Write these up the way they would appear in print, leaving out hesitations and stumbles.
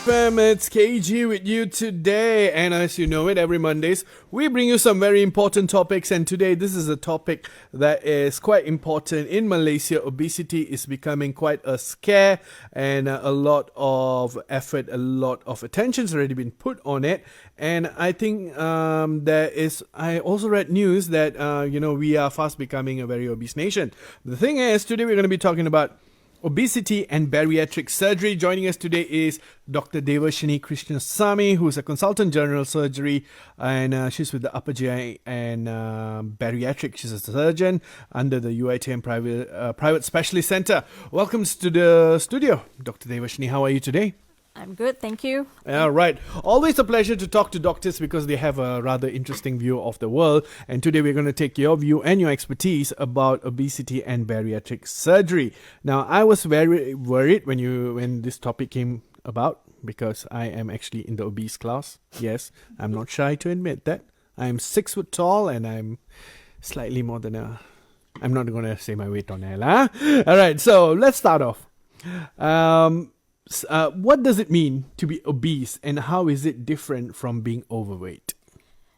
FM, it's KG with you today, and as you know it, every Mondays we bring you some very important topics, and today this is a topic that is quite important in Malaysia. Obesity is becoming quite a scare, and a lot of effort, a lot of attention's already been put on it, and I think I also read news that we are fast becoming a very obese nation. The thing is, today we're going to be talking about obesity and bariatric surgery. Joining us today is Dr. Devashini Krishnasamy, who is a consultant general surgery, and she's with the upper GI and bariatric. She's a surgeon under the UITM private specialist center. Welcome to the studio, Dr. Devashini. How are you today? I'm good, thank you. All right. Always a pleasure to talk to doctors because they have a rather interesting view of the world. And today we're going to take your view and your expertise about obesity and bariatric surgery. Now, I was very worried when this topic came about because I am actually in the obese class. Yes, I'm not shy to admit that. I'm 6 foot tall and I'm slightly more than I'm not going to say my weight on air. Huh? All right, so let's start off. What does it mean to be obese and how is it different from being overweight?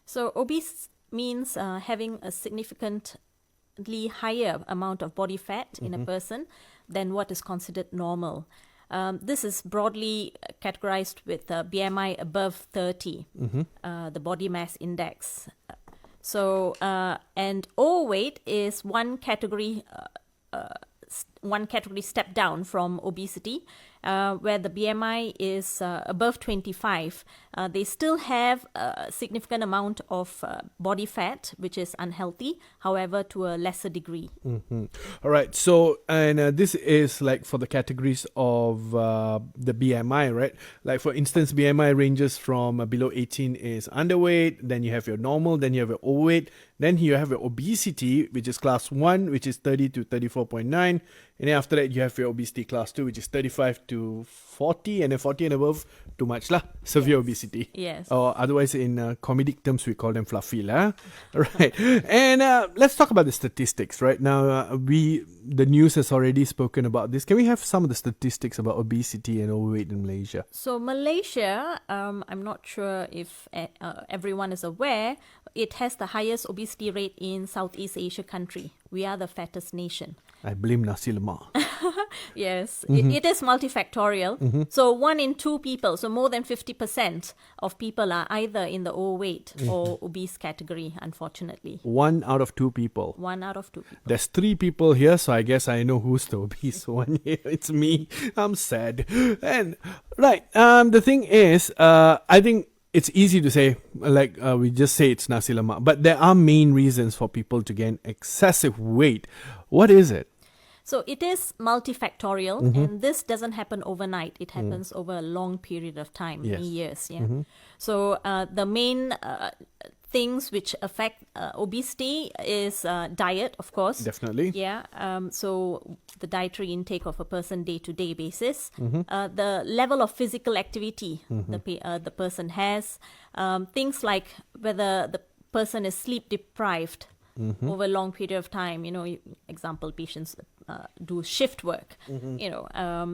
So obese means having a significantly higher amount of body fat in a person than what is considered normal. This is broadly categorized with BMI above 30, the body mass index. And overweight is one category step down from obesity, where the BMI is above 25. They still have a significant amount of body fat, which is unhealthy, however, to a lesser degree. All right. So, and this is like for the categories of the BMI, right? Like, for instance, BMI ranges from below 18 is underweight, then you have your normal, then you have your overweight, then you have your obesity, which is class 1, which is 30 to 34.9. And then after that, you have your obesity class 2, which is 35 to 40. And then 40 and above, too much lah. Severe obesity. Yes. Or otherwise, in comedic terms, we call them fluffy lah. Right. And let's talk about the statistics. Right now, the news has already spoken about this. Can we have some of the statistics about obesity and overweight in Malaysia? So Malaysia, I'm not sure if everyone is aware, it has the highest obesity rate in Southeast Asia country. We are the fattest nation. I blame nasi lemak. Yes, it is multifactorial. So 1 in 2 people, so more than 50% of people are either in the overweight or obese category, unfortunately. 1 out of 2 people. 1 out of 2 people. There's 3 people here, so I guess I know who's the obese one here. It's me. I'm sad. And right, the thing is, I think it's easy to say, like we just say it's nasi lemak, but there are main reasons for people to gain excessive weight. What is it? So it is multifactorial, and this doesn't happen overnight. It happens over a long period of time, many years. Yeah. So the main things which affect obesity is diet, of course. Definitely. Yeah. So the dietary intake of a person day-to-day basis, the level of physical activity the person has, things like whether the person is sleep deprived over a long period of time. Example, patients do shift work,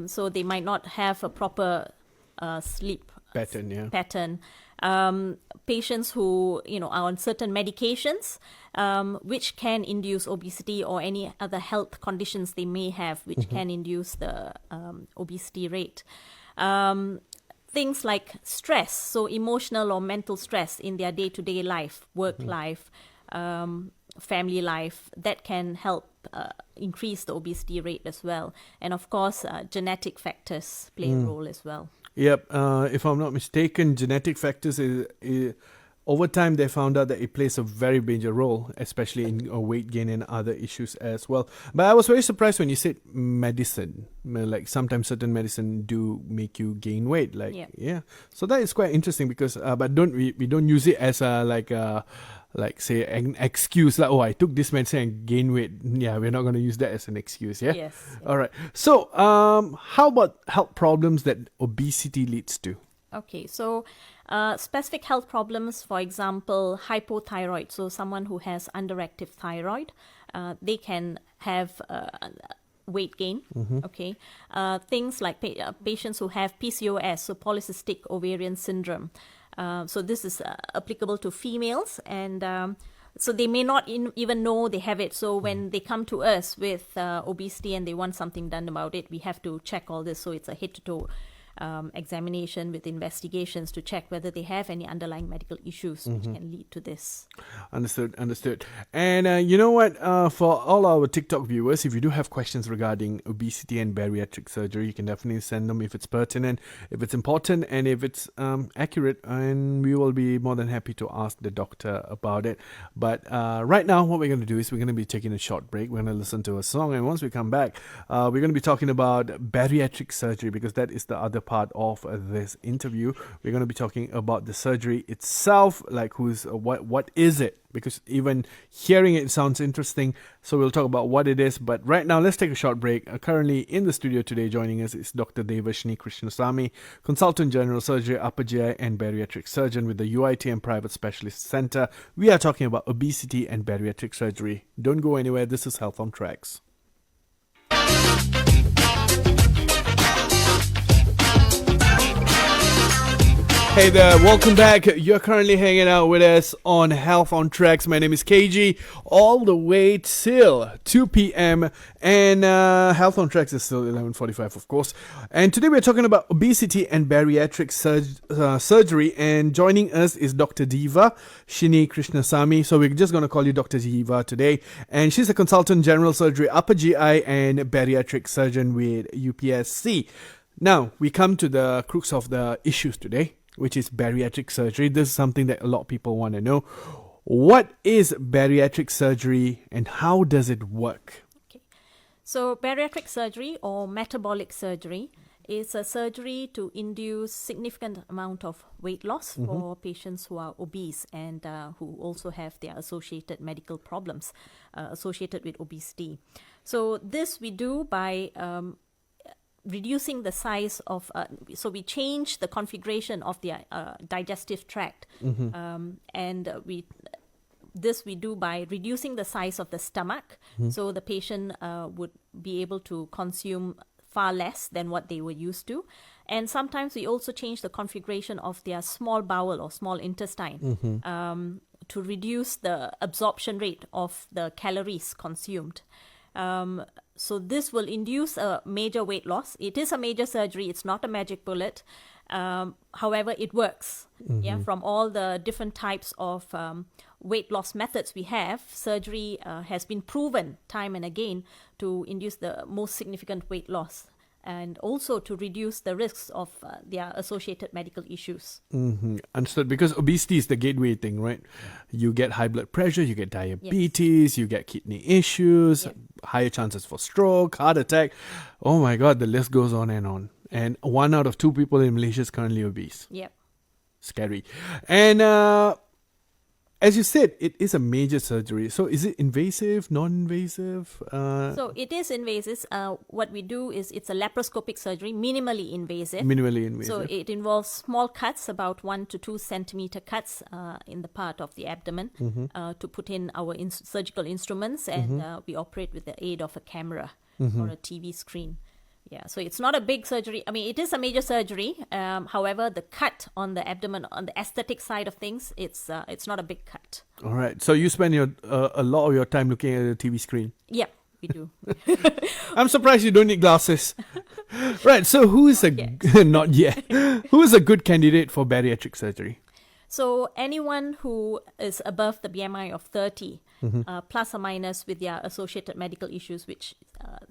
so they might not have a proper sleep pattern. Patients who are on certain medications which can induce obesity, or any other health conditions they may have which can induce the obesity rate. Things like stress, so emotional or mental stress in their day-to-day life, work life, family life, that can help increase the obesity rate as well. And of course, genetic factors play a role as well. Yep. If I'm not mistaken, genetic factors is over time they found out that it plays a very major role, especially in weight gain and other issues as well. But I was very surprised when you said medicine. Like sometimes certain medicine do make you gain weight. Yeah. So that is quite interesting because, but we don't use it as say an excuse, like, I took this medicine and gained weight. Yeah, we're not going to use that as an excuse. Yeah. Yes. All right. So, how about health problems that obesity leads to? Okay, so specific health problems, for example, hypothyroid. So someone who has underactive thyroid, they can have weight gain. Okay, things like patients who have PCOS, so polycystic ovarian syndrome. So this is applicable to females, and so they may not even know they have it. So when they come to us with obesity and they want something done about it, we have to check all this. So it's a head-to-toe examination with investigations to check whether they have any underlying medical issues which can lead to this. Understood. And you know what? For all our TikTok viewers, if you do have questions regarding obesity and bariatric surgery, you can definitely send them if it's pertinent, if it's important, and if it's accurate. And we will be more than happy to ask the doctor about it. But right now, what we're going to do is we're going to be taking a short break. We're going to listen to a song. And once we come back, we're going to be talking about bariatric surgery, because that is the other part of this interview. We're going to be talking about the surgery itself, like what is it? Because even hearing it sounds interesting, so we'll talk about what it is. But right now, let's take a short break. Currently in the studio today, joining us is Dr. Devashni Krishnasamy, Consultant General Surgery, Upper GI and Bariatric Surgeon with the UITM Private Specialist Center. We are talking about obesity and bariatric surgery. Don't go anywhere. This is Health on TRAXX. Hey there, welcome back. You're currently hanging out with us on Health on TRAXX. My name is KG, all the way till 2 p.m. And Health on TRAXX is still 11:45, of course. And today we're talking about obesity and bariatric surgery. And joining us is Dr. Devashni Krishnasamy. So we're just going to call you Dr. Deva today. And she's a consultant general surgery, upper GI and bariatric surgeon with UPSC. Now, we come to the crux of the issues today, which is bariatric surgery. This is something that a lot of people want to know. What is bariatric surgery and how does it work? Okay. So bariatric surgery or metabolic surgery is a surgery to induce significant amount of weight loss for patients who are obese and who also have their associated medical problems associated with obesity. So this we do by reducing the size of, so we change the configuration of the digestive tract, and this we do by reducing the size of the stomach, so the patient would be able to consume far less than what they were used to. And sometimes we also change the configuration of their small bowel or small intestine to reduce the absorption rate of the calories consumed. So this will induce a major weight loss. It is a major surgery. It's not a magic bullet. However, it works. From all the different types of weight loss methods we have, surgery has been proven time and again to induce the most significant weight loss, and also to reduce the risks of their associated medical issues. Understood. Because obesity is the gateway thing, right? You get high blood pressure, you get diabetes, you get kidney issues, higher chances for stroke, heart attack. Oh my God, the list goes on and on. And 1 out of 2 people in Malaysia is currently obese. Yep. Scary. And as you said, it is a major surgery. So is it invasive, non-invasive? So it is invasive. What we do is it's a laparoscopic surgery, minimally invasive. Minimally invasive. So it involves small cuts, about 1 to 2 centimeter cuts in the part of the abdomen to put in our surgical instruments, and we operate with the aid of a camera or a TV screen. Yeah, so it's not a big surgery. I mean, it is a major surgery. However, the cut on the abdomen, on the aesthetic side of things, it's not a big cut. All right. So you spend a lot of your time looking at a TV screen. Yeah, we do. I'm surprised you don't need glasses. Right. So who is not yet? Who is a good candidate for bariatric surgery? So anyone who is above the BMI of 30, plus or minus with their associated medical issues, which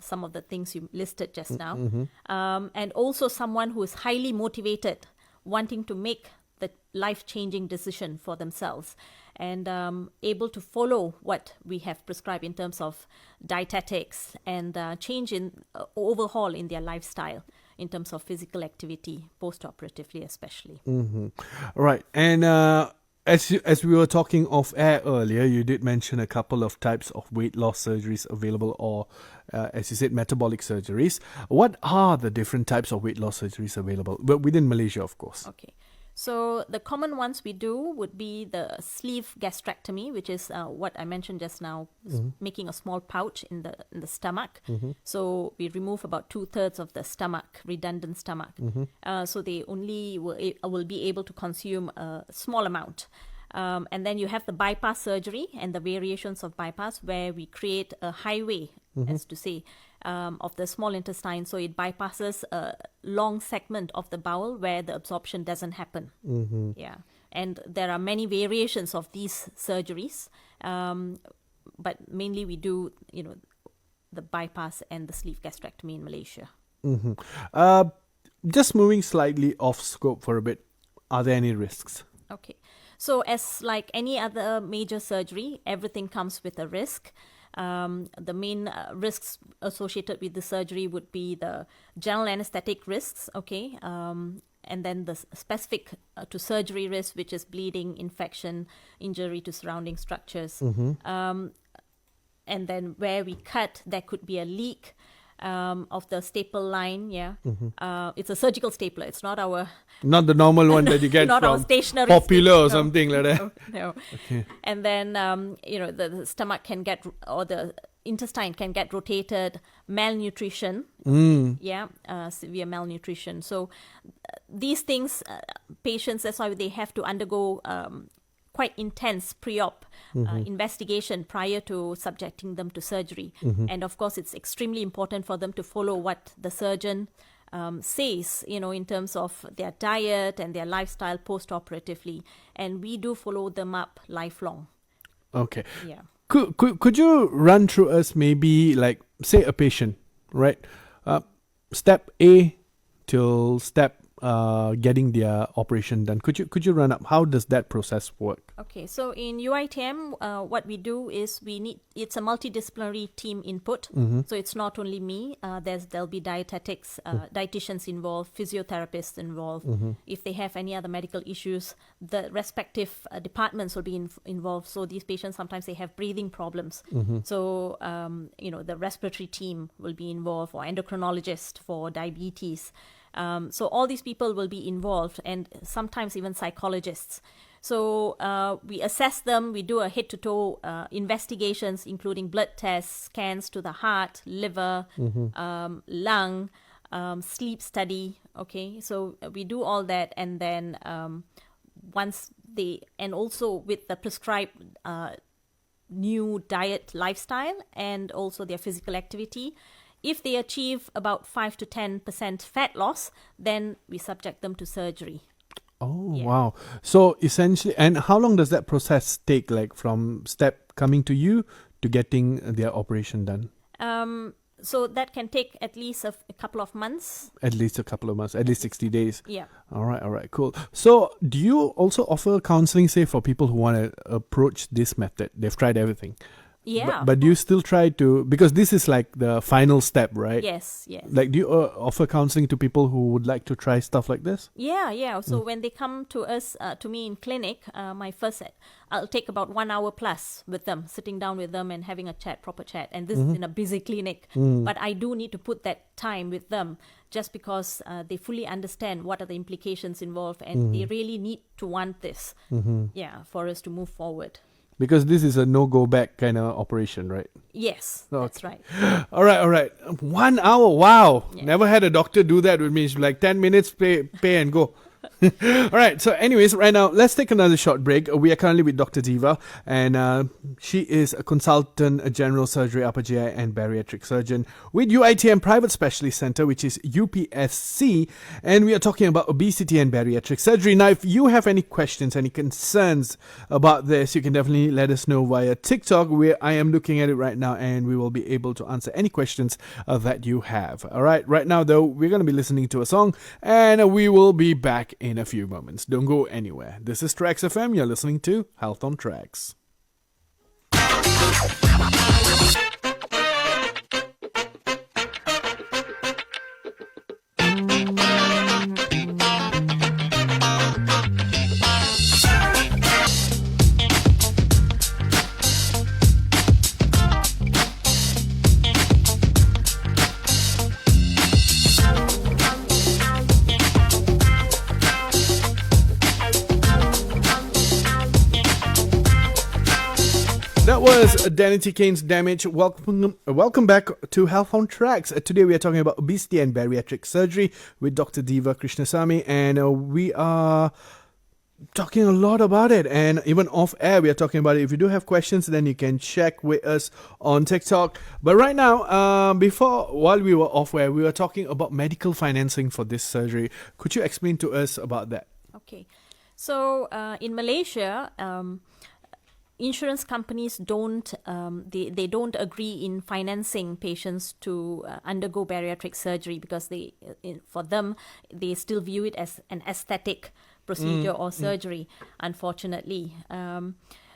some of the things you listed just now, and also someone who is highly motivated, wanting to make the life-changing decision for themselves, and able to follow what we have prescribed in terms of dietetics and change in overhaul in their lifestyle in terms of physical activity, post-operatively especially. Right. And as we were talking off air earlier, you did mention a couple of types of weight loss surgeries available, or as you said, metabolic surgeries. What are the different types of weight loss surgeries available? But within Malaysia, of course. Okay. So the common ones we do would be the sleeve gastrectomy, which is what I mentioned just now, making a small pouch in the stomach. So we remove about 2/3 of the stomach, redundant stomach. So they only will be able to consume a small amount. And then you have the bypass surgery and the variations of bypass, where we create a highway, as to say, of the small intestine. So it bypasses a long segment of the bowel where the absorption doesn't happen. Yeah. And there are many variations of these surgeries. But mainly we do, the bypass and the sleeve gastrectomy in Malaysia. Just moving slightly off scope for a bit, are there any risks? Okay. So as like any other major surgery, everything comes with a risk. The main risks associated with the surgery would be the general anesthetic risks, okay, and then the specific to surgery risk, which is bleeding, infection, injury to surrounding structures. And then where we cut, there could be a leak of the staple line. It's a surgical stapler. It's not not the normal one that you get not our from stationary Popular or no, something like that. No. Okay. And then the stomach can get, or the intestine can get rotated, malnutrition. Severe malnutrition. So these things, patients, that's why they have to undergo quite intense pre-op investigation prior to subjecting them to surgery. And of course, it's extremely important for them to follow what the surgeon says, in terms of their diet and their lifestyle post-operatively. And we do follow them up lifelong. Okay. Yeah. Could you run through us maybe, like, say a patient, right? Step A till step getting their operation done. Could you run up? How does that process work? Okay, so in UITM, what we do is it's a multidisciplinary team input. So it's not only me. There'll be dietetics, dietitians involved, physiotherapists involved. If they have any other medical issues, the respective departments will be involved. So these patients, sometimes they have breathing problems. So, the respiratory team will be involved, or endocrinologist for diabetes. So all these people will be involved, and sometimes even psychologists. So we assess them, we do a head-to-toe investigations, including blood tests, scans to the heart, liver, lung, sleep study, okay? So we do all that, and then and also with the prescribed new diet lifestyle and also their physical activity. If they achieve about 5 to 10% fat loss, then we subject them to surgery. Oh, yeah. Wow. So essentially, and how long does that process take, like from step coming to you to getting their operation done? So that can take at least a couple of months. At least 60 days. Yeah. All right, cool. So do you also offer counseling, say, for people who want to approach this method? They've tried everything. Yeah. But do you still try to, because this is like the final step, right? Yes. Like, do you offer counseling to people who would like to try stuff like this? Yeah. So when they come to us, to me in clinic, I'll take about 1 hour plus with them, sitting down with them and having a proper chat. And this is in a busy clinic. But I do need to put that time with them just because they fully understand what are the implications involved, and they really need to want this, for us to move forward. Because this is a no-go back kind of operation, right? Yes, that's right. All right. 1 hour, wow. Yeah. Never had a doctor do that with me. It's like 10 minutes, pay and go. All right. So anyways, right now, let's take another short break. We are currently with Dr. Diva, and she is a consultant, a general surgery, upper GI and bariatric surgeon with UITM Private Specialist Center, which is UPSC. And we are talking about obesity and bariatric surgery. Now, if you have any questions, any concerns about this, you can definitely let us know via TikTok, where I am looking at it right now, and we will be able to answer any questions that you have. All right. Right now, though, we're going to be listening to a song, and we will be back in a few moments. Don't go anywhere. This is TRAXX FM. You're listening to Health on TRAXX. is Danity Kane's Damage. Welcome back to Health on Tracks. Today we are talking about obesity and bariatric surgery with Dr. Diva Krishnasamy, and we are talking a lot about it, and even off air we are talking about it. If you do have questions, then you can check with us on TikTok. But right now, while we were off air, we were talking about medical financing for this surgery. Could you explain to us about that? Okay. So in Malaysia, insurance companies don't they don't agree in financing patients to undergo bariatric surgery because for them they still view it as an aesthetic procedure or surgery, unfortunately.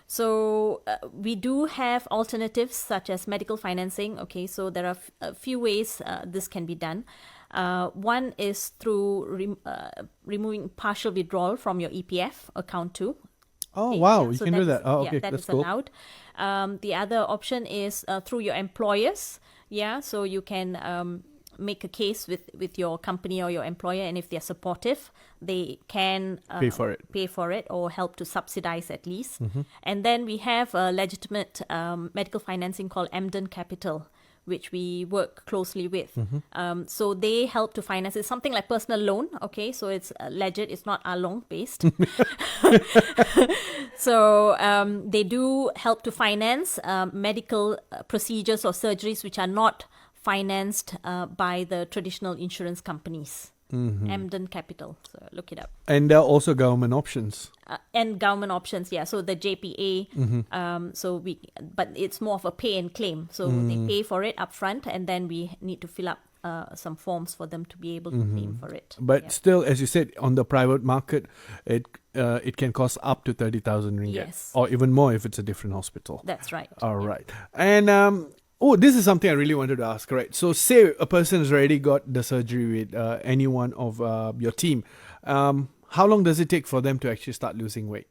So we do have alternatives such as medical financing. Okay, so there are a few ways this can be done. One is through removing partial withdrawal from your EPF account too. Oh, Okay, wow, yeah, you so can do that's- that. Oh, yeah, okay, that that's is cool. allowed. The other option is through your employers. Yeah, so you can make a case with your company or your employer, and if they're supportive, they can Pay for it. or help to subsidize at least. And then we have a legitimate medical financing called Emden Capital, which we work closely with. So they help to finance. It's something like personal loan. Okay, so it's legit. It's not Along based. So they do help to finance medical procedures or surgeries which are not financed by the traditional insurance companies. Emden Capital. So look it up. And there are also government options. And government options, yeah. So the JPA, but it's more of a pay and claim. So they pay for it upfront, and then we need to fill up some forms for them to be able to claim for it. But Yeah. still, as you said, on the private market, it can cost up to 30,000 ringgit. Yes. Or even more if it's a different hospital. That's right. All right. And this is something I really wanted to ask, right? So say a person has already got the surgery with any one of your team. How long does it take for them to actually start losing weight?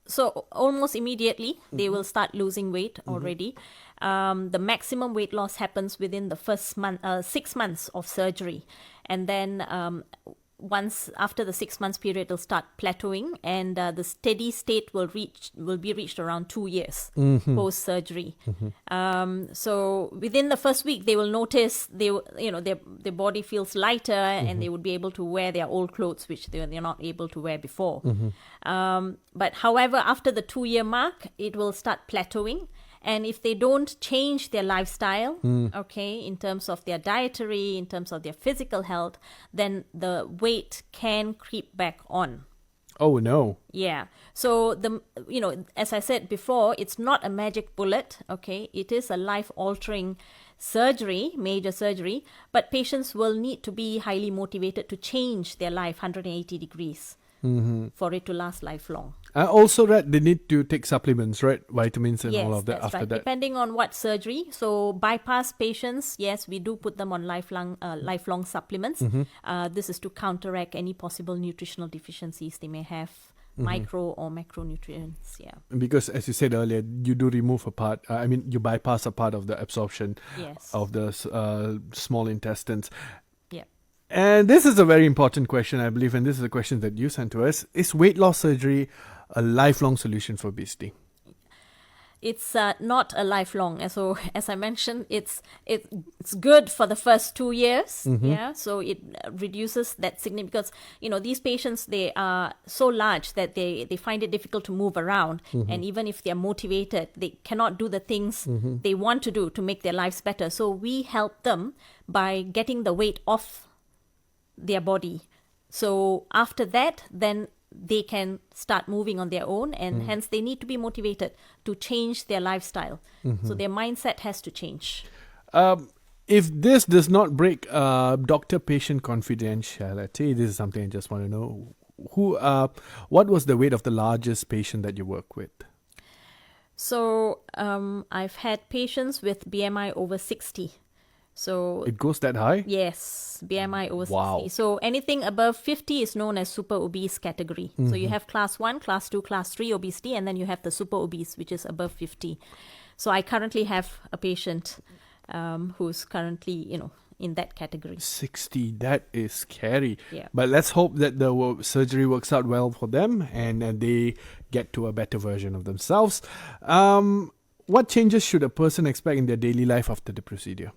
So almost immediately, they will start losing weight already. The maximum weight loss happens within the first 6 months of surgery. And then once after the 6 months period, it'll start plateauing, and the steady state will be reached around 2 years post surgery. So within the first week, they will notice their body feels lighter, and they would be able to wear their old clothes, which they're not able to wear before. But however, after the 2-year mark, it will start plateauing. And if they don't change their lifestyle, okay, in terms of their dietary, in terms of their physical health, then the weight can creep back on. Oh, no. Yeah. So as I said before, it's not a magic bullet. Okay, it is a life-altering surgery, major surgery, but patients will need to be highly motivated to change their life 180 degrees for it to last lifelong. I also read they need to take supplements, right? Vitamins and all of that Yes, that's after right. that. Depending on what surgery. So bypass patients, yes, we do put them on lifelong supplements. This is to counteract any possible nutritional deficiencies they may have, micro or macronutrients. Yeah. Because as you said earlier, you do remove a part. You bypass a part of the absorption Yes. of the small intestines. Yeah. And this is a very important question, I believe, and this is a question that you sent to us. Is weight loss surgery a lifelong solution for obesity? It's not a lifelong. So as I mentioned, it's good for the first 2 years. Yeah, so it reduces that significance. These patients, they are so large that they find it difficult to move around, and even if they're motivated, they cannot do the things they want to do to make their lives better. So we help them by getting the weight off their body. So after that, then they can start moving on their own, and hence they need to be motivated to change their lifestyle. So their mindset has to change. If this does not break doctor-patient confidentiality, this is something I just want to know. What was the weight of the largest patient that you work with? So I've had patients with BMI over 60. So It goes that high? yes, BMI over 60. Wow. So anything above 50 is known as super obese category. So you have class 1, class 2, class 3 obesity, and then you have the super obese, which is above 50. So I currently have a patient who's currently, in that category. 60, that is scary. Yeah. But let's hope that the surgery works out well for them and they get to a better version of themselves. what changes should a person expect in their daily life after the procedure?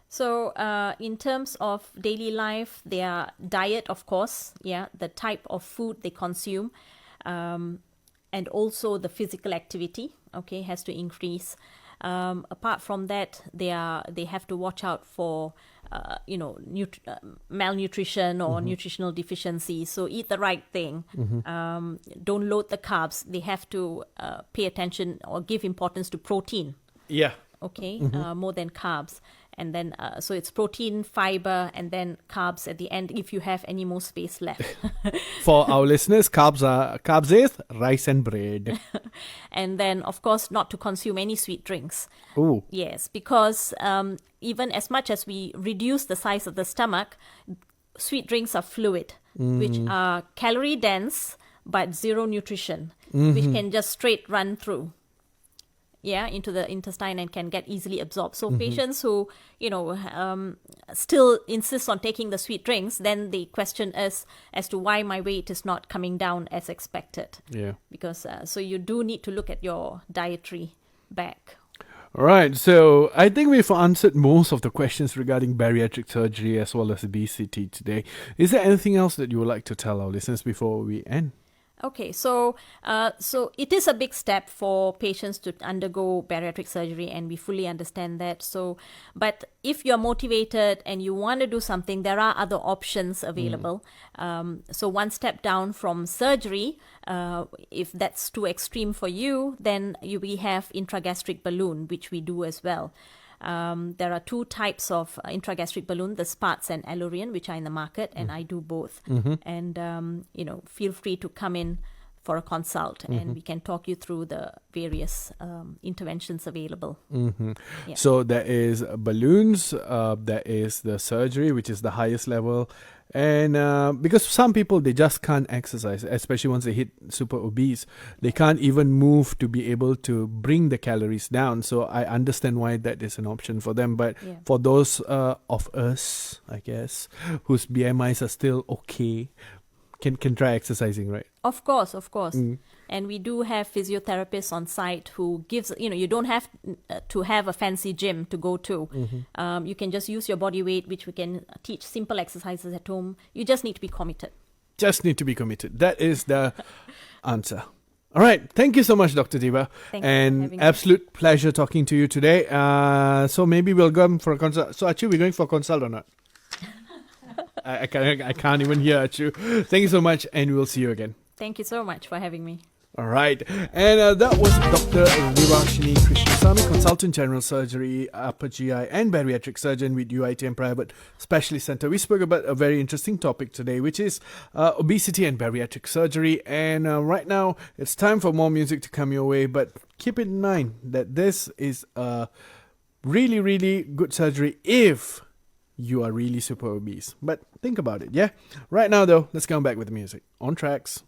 So in terms of daily life, their diet, of course, the type of food they consume, and also the physical activity, has to increase. Apart from that, they have to watch out for malnutrition or nutritional deficiency. So eat the right thing. Don't load the carbs. They have to pay attention or give importance to protein. Yeah. More than carbs. And then, so it's protein, fiber, and then carbs at the end if you have any more space left. For our listeners, carbs is rice and bread. And then, of course, not to consume any sweet drinks. Oh. Yes, because even as much as we reduce the size of the stomach, sweet drinks are fluid, which are calorie dense but zero nutrition, which can just straight run through. Into the intestine and can get easily absorbed. So patients who, still insist on taking the sweet drinks, then they question us as to why my weight is not coming down as expected. Yeah. Because, so you do need to look at your dietary bag. All right. So I think we've answered most of the questions regarding bariatric surgery as well as obesity today. Is there anything else that you would like to tell our listeners before we end? Okay, so it is a big step for patients to undergo bariatric surgery, and we fully understand that. So, but if you're motivated and you want to do something, there are other options available. So one step down from surgery, if that's too extreme for you, then we have intragastric balloon, which we do as well. There are two types of intragastric balloon, the Sparts and Allurian, which are in the market, and I do both. And, feel free to come in for a consult, and we can talk you through the various interventions available. Yeah. So there is balloons, there is the surgery, which is the highest level. And because some people, they just can't exercise, especially once they hit super obese. They can't even move to be able to bring the calories down. So I understand why that is an option for them. But for those of us, I guess, whose BMIs are still okay, can try exercising, right? Of course. And we do have physiotherapists on site who gives, you don't have to have a fancy gym to go to. You can just use your body weight, which we can teach simple exercises at home. You just need to be committed. That is the answer. All right. Thank you so much, Dr. Diva. Thank you for having me. Absolute pleasure talking to you today. So maybe we'll go for a consult. So Achu, we're going for a consult or not? I can't even hear Achu. Thank you so much, and we'll see you again. Thank you so much for having me. All right. And that was Dr. Vivashini Krishnasamy, Consultant General Surgery, Upper GI and Bariatric Surgeon with UITM Private Specialist Center. We spoke about a very interesting topic today, which is obesity and bariatric surgery. And right now, it's time for more music to come your way. But keep in mind that this is a really, really good surgery if you are really super obese. But think about it, yeah? Right now, though, let's come back with the music. On TRAXX.